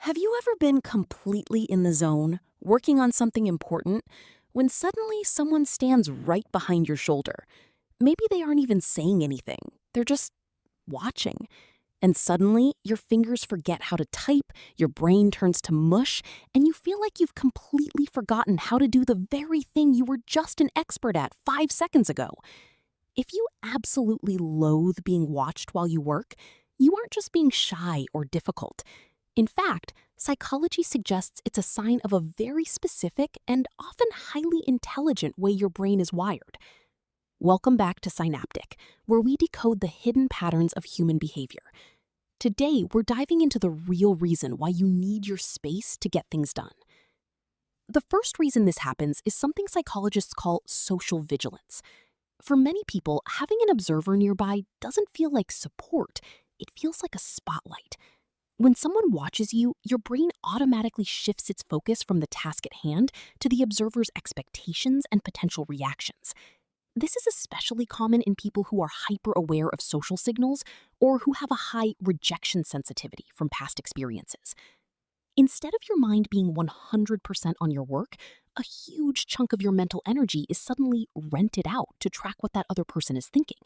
Have you ever been completely in the zone, working on something important, when suddenly someone stands right behind your shoulder? Maybe they aren't even saying anything, they're just watching. And suddenly, your fingers forget how to type, your brain turns to mush, and you feel like you've completely forgotten how to do the very thing you were just an expert at 5 seconds ago. If you absolutely loathe being watched while you work, you aren't just being shy or difficult. In fact, psychology suggests it's a sign of a very specific and often highly intelligent way your brain is wired. Welcome back to Synaptic, where we decode the hidden patterns of human behavior. Today, we're diving into the real reason why you need your space to get things done. The first reason this happens is something psychologists call social vigilance. For many people, having an observer nearby doesn't feel like support, it feels like a spotlight. When someone watches you, your brain automatically shifts its focus from the task at hand to the observer's expectations and potential reactions. This is especially common in people who are hyper-aware of social signals or who have a high rejection sensitivity from past experiences. Instead of your mind being 100% on your work, a huge chunk of your mental energy is suddenly rented out to track what that other person is thinking.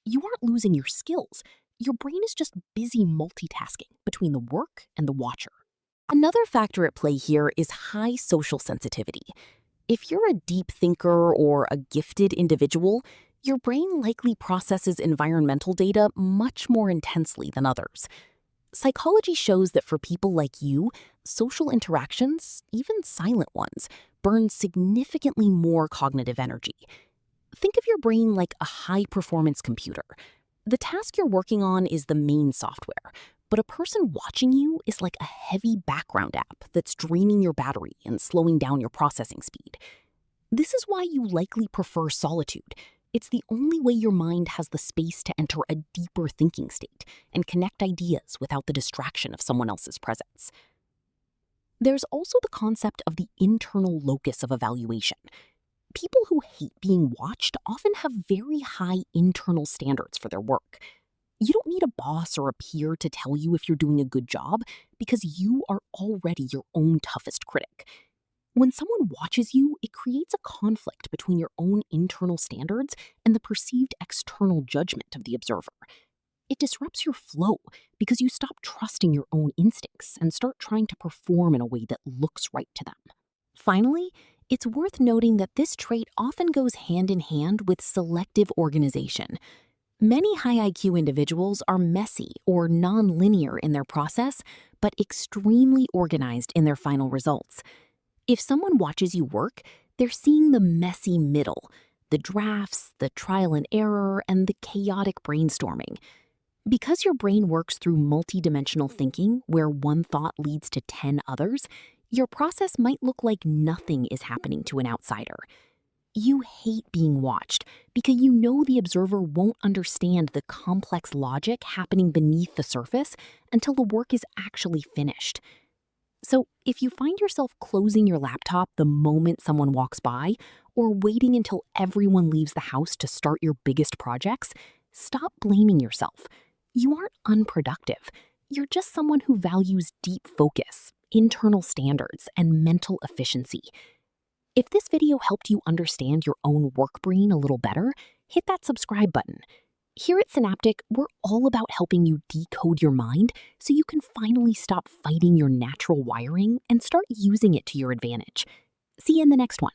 You aren't losing your skills. Your brain is just busy multitasking between the work and the watcher. Another factor at play here is high social sensitivity. If you're a deep thinker or a gifted individual, your brain likely processes environmental data much more intensely than others. Psychology shows that for people like you, social interactions, even silent ones, burn significantly more cognitive energy. Think of your brain like a high-performance computer. The task you're working on is the main software, but a person watching you is like a heavy background app that's draining your battery and slowing down your processing speed. This is why you likely prefer solitude. It's the only way your mind has the space to enter a deeper thinking state and connect ideas without the distraction of someone else's presence. There's also the concept of the internal locus of evaluation. People who hate being watched often have very high internal standards for their work. You don't need a boss or a peer to tell you if you're doing a good job because you are already your own toughest critic. When someone watches you, it creates a conflict between your own internal standards and the perceived external judgment of the observer. It disrupts your flow because you stop trusting your own instincts and start trying to perform in a way that looks right to them. Finally, it's worth noting that this trait often goes hand in hand with selective organization. Many high IQ individuals are messy or non-linear in their process, but extremely organized in their final results. If someone watches you work, they're seeing the messy middle, the drafts, the trial and error, and the chaotic brainstorming. Because your brain works through multidimensional thinking, where one thought leads to 10 others, your process might look like nothing is happening to an outsider. You hate being watched because you know the observer won't understand the complex logic happening beneath the surface until the work is actually finished. So, if you find yourself closing your laptop the moment someone walks by, or waiting until everyone leaves the house to start your biggest projects, stop blaming yourself. You aren't unproductive. You're just someone who values deep focus, internal standards, and mental efficiency. If this video helped you understand your own work brain a little better, hit that subscribe button. Here at Synaptic, we're all about helping you decode your mind so you can finally stop fighting your natural wiring and start using it to your advantage. See you in the next one.